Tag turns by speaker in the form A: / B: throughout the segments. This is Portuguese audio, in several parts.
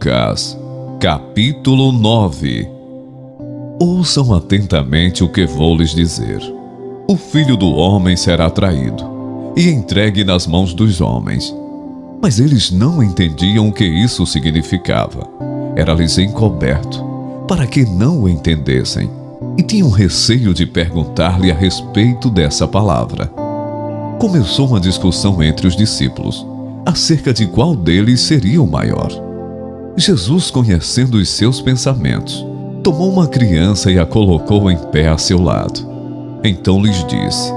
A: Lucas, capítulo 9. Ouçam atentamente o que vou lhes dizer. O Filho do Homem será traído e entregue nas mãos dos homens. Mas eles não entendiam o que isso significava. Era-lhes encoberto, para que não o entendessem, e tinham receio de perguntar-lhe a respeito dessa palavra. Começou uma discussão entre os discípulos, acerca de qual deles seria o maior. Jesus, conhecendo os seus pensamentos, tomou uma criança e a colocou em pé a seu lado. Então lhes disse: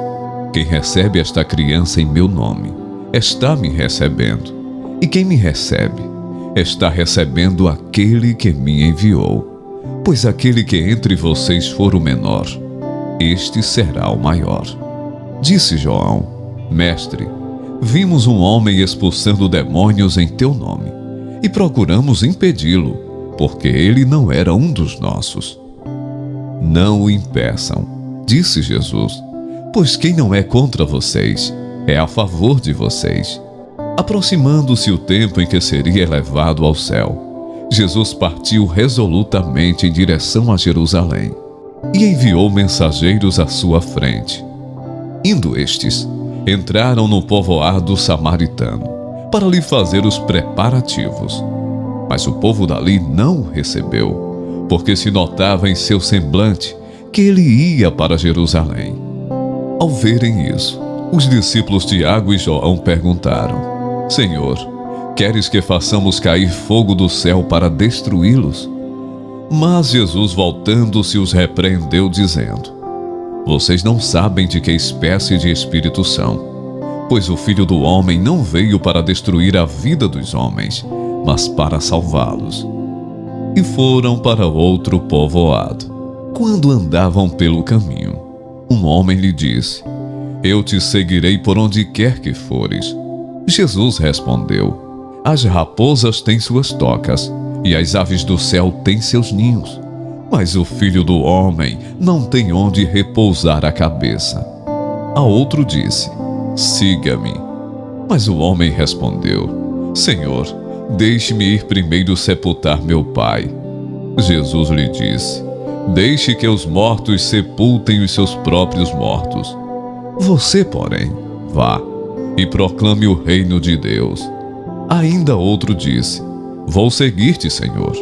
A: quem recebe esta criança em meu nome, está me recebendo. E quem me recebe, está recebendo aquele que me enviou. Pois aquele que entre vocês for o menor, este será o maior. Disse João: Mestre, vimos um homem expulsando demônios em teu nome, e procuramos impedi-lo, porque ele não era um dos nossos. Não o impeçam, disse Jesus, pois quem não é contra vocês, é a favor de vocês. Aproximando-se o tempo em que seria elevado ao céu, Jesus partiu resolutamente em direção a Jerusalém e enviou mensageiros à sua frente. Indo estes, entraram no povoado samaritano para lhe fazer os preparativos. Mas o povo dali não o recebeu, porque se notava em seu semblante que ele ia para Jerusalém. Ao verem isso, os discípulos Tiago e João perguntaram: Senhor, queres que façamos cair fogo do céu para destruí-los? Mas Jesus, voltando-se, os repreendeu, dizendo: vocês não sabem de que espécie de espírito são, pois o Filho do Homem não veio para destruir a vida dos homens, mas para salvá-los. E foram para outro povoado. Quando andavam pelo caminho, um homem lhe disse: eu te seguirei por onde quer que fores. Jesus respondeu: as raposas têm suas tocas, e as aves do céu têm seus ninhos, mas o Filho do Homem não tem onde repousar a cabeça. A outro disse: siga-me. Mas o homem respondeu: Senhor, deixe-me ir primeiro sepultar meu pai. Jesus lhe disse: deixe que os mortos sepultem os seus próprios mortos. Você, porém, vá e proclame o reino de Deus. Ainda outro disse: vou seguir-te, Senhor,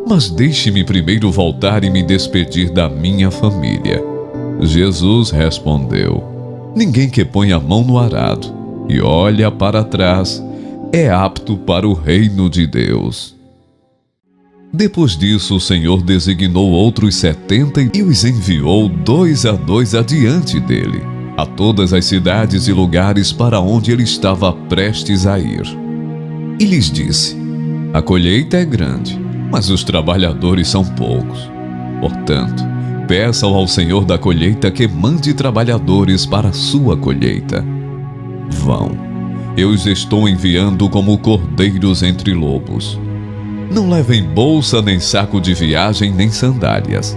A: mas deixe-me primeiro voltar e me despedir da minha família. Jesus respondeu: ninguém que põe a mão no arado e olha para trás é apto para o reino de Deus. Depois disso, o Senhor designou outros 70 e os enviou 2 a 2 adiante dele, a todas as cidades e lugares para onde ele estava prestes a ir. E lhes disse: a colheita é grande, mas os trabalhadores são poucos. Portanto, peçam ao Senhor da colheita que mande trabalhadores para a sua colheita. Vão, eu os estou enviando como cordeiros entre lobos. Não levem bolsa, nem saco de viagem, nem sandálias,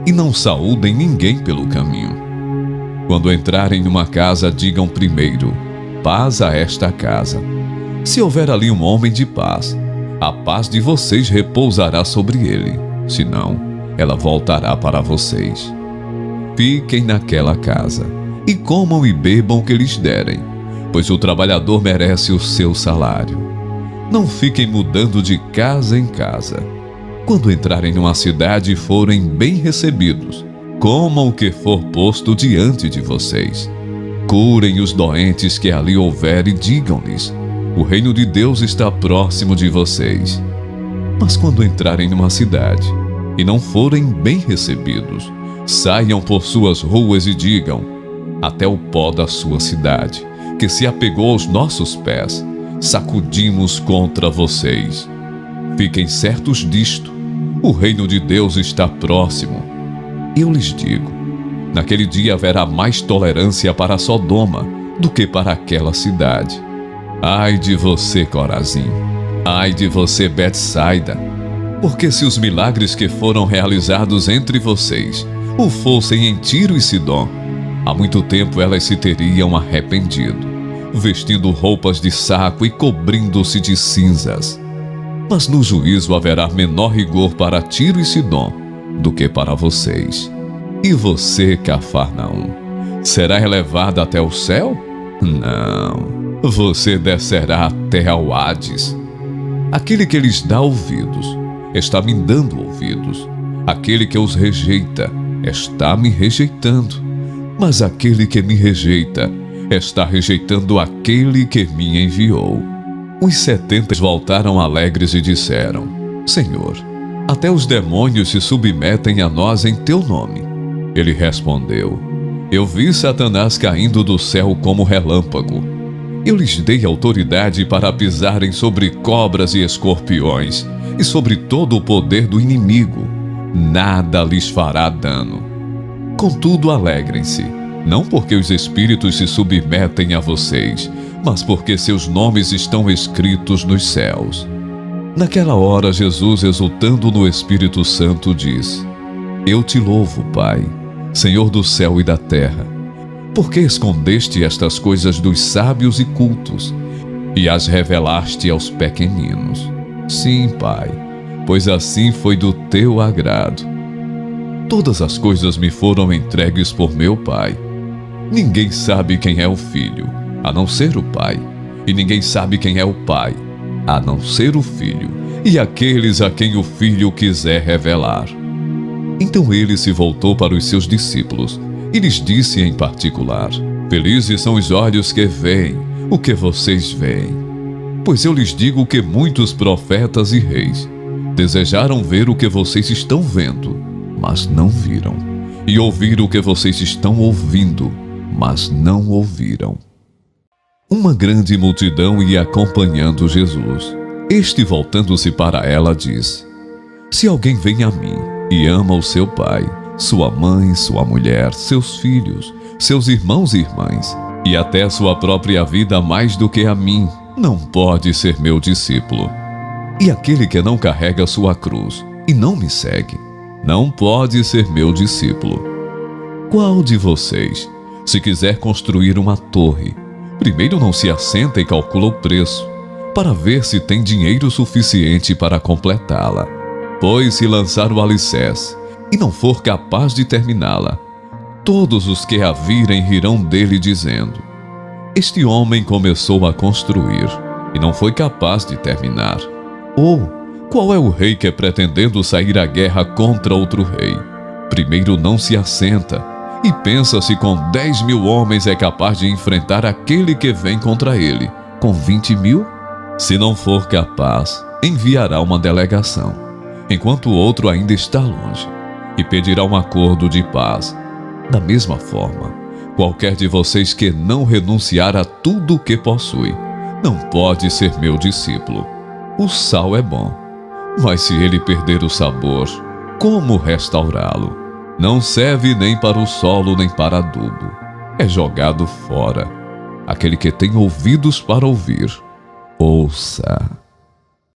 A: e não saúdem ninguém pelo caminho. Quando entrarem numa casa, digam primeiro: paz a esta casa. Se houver ali um homem de paz, a paz de vocês repousará sobre ele, senão, ela voltará para vocês. Fiquem naquela casa, e comam e bebam o que lhes derem, pois o trabalhador merece o seu salário. Não fiquem mudando de casa em casa. Quando entrarem numa cidade e forem bem recebidos, comam o que for posto diante de vocês. Curem os doentes que ali houver e digam-lhes: o reino de Deus está próximo de vocês. Mas quando entrarem numa cidade e não forem bem recebidos, saiam por suas ruas e digam: até o pó da sua cidade, que se apegou aos nossos pés, sacudimos contra vocês. Fiquem certos disto: o reino de Deus está próximo. Eu lhes digo, naquele dia haverá mais tolerância para Sodoma do que para aquela cidade. Ai de você, Corazim! Ai de você, Betsaida! Porque se os milagres que foram realizados entre vocês o fossem em Tiro e Sidom, há muito tempo elas se teriam arrependido, vestindo roupas de saco e cobrindo-se de cinzas. Mas no juízo haverá menor rigor para Tiro e Sidom do que para vocês. E você, Cafarnaum, será elevado até o céu? Não, você descerá até ao Hades. Aquele que lhes dá ouvidos, está me dando ouvidos. Aquele que os rejeita, está me rejeitando. Mas aquele que me rejeita, está rejeitando aquele que me enviou. Os 70 voltaram alegres e disseram: Senhor, até os demônios se submetem a nós em teu nome. Ele respondeu: Eu vi Satanás caindo do céu como relâmpago. Eu lhes dei autoridade para pisarem sobre cobras e escorpiões e sobre todo o poder do inimigo. Nada lhes fará dano. Contudo, alegrem-se, não porque os espíritos se submetem a vocês, mas porque seus nomes estão escritos nos céus. Naquela hora, Jesus, exultando no Espírito Santo, disse: Eu te louvo, Pai, Senhor do céu e da terra, porque escondeste estas coisas dos sábios e cultos e as revelaste aos pequeninos. Sim, Pai, pois assim foi do teu agrado. Todas as coisas me foram entregues por meu Pai. Ninguém sabe quem é o Filho, a não ser o Pai, e ninguém sabe quem é o Pai, a não ser o Filho, e aqueles a quem o Filho quiser revelar. Então ele se voltou para os seus discípulos e lhes disse em particular: Felizes são os olhos que veem o que vocês veem. Pois eu lhes digo que muitos profetas e reis desejaram ver o que vocês estão vendo, mas não viram, e ouvir o que vocês estão ouvindo, mas não ouviram. Uma grande multidão ia acompanhando Jesus. Este, voltando-se para ela, disse: Se alguém vem a mim e ama o seu pai, sua mãe, sua mulher, seus filhos, seus irmãos e irmãs, e até sua própria vida mais do que a mim, não pode ser meu discípulo. E aquele que não carrega sua cruz e não me segue, não pode ser meu discípulo. Qual de vocês, se quiser construir uma torre, primeiro não se assenta e calcula o preço, para ver se tem dinheiro suficiente para completá-la? Pois se lançar o alicerce e não for capaz de terminá-la, todos os que a virem rirão dele, dizendo: Este homem começou a construir e não foi capaz de terminar. Ou, qual é o rei que, pretendendo sair à guerra contra outro rei, primeiro não se assenta e pensa se com 10.000 homens é capaz de enfrentar aquele que vem contra ele com 20.000? Se não for capaz, enviará uma delegação, enquanto o outro ainda está longe, e pedirá um acordo de paz. Da mesma forma, qualquer de vocês que não renunciar a tudo o que possui, não pode ser meu discípulo. O sal é bom, mas se ele perder o sabor, como restaurá-lo? Não serve nem para o solo nem para adubo. É jogado fora. Aquele que tem ouvidos para ouvir, ouça.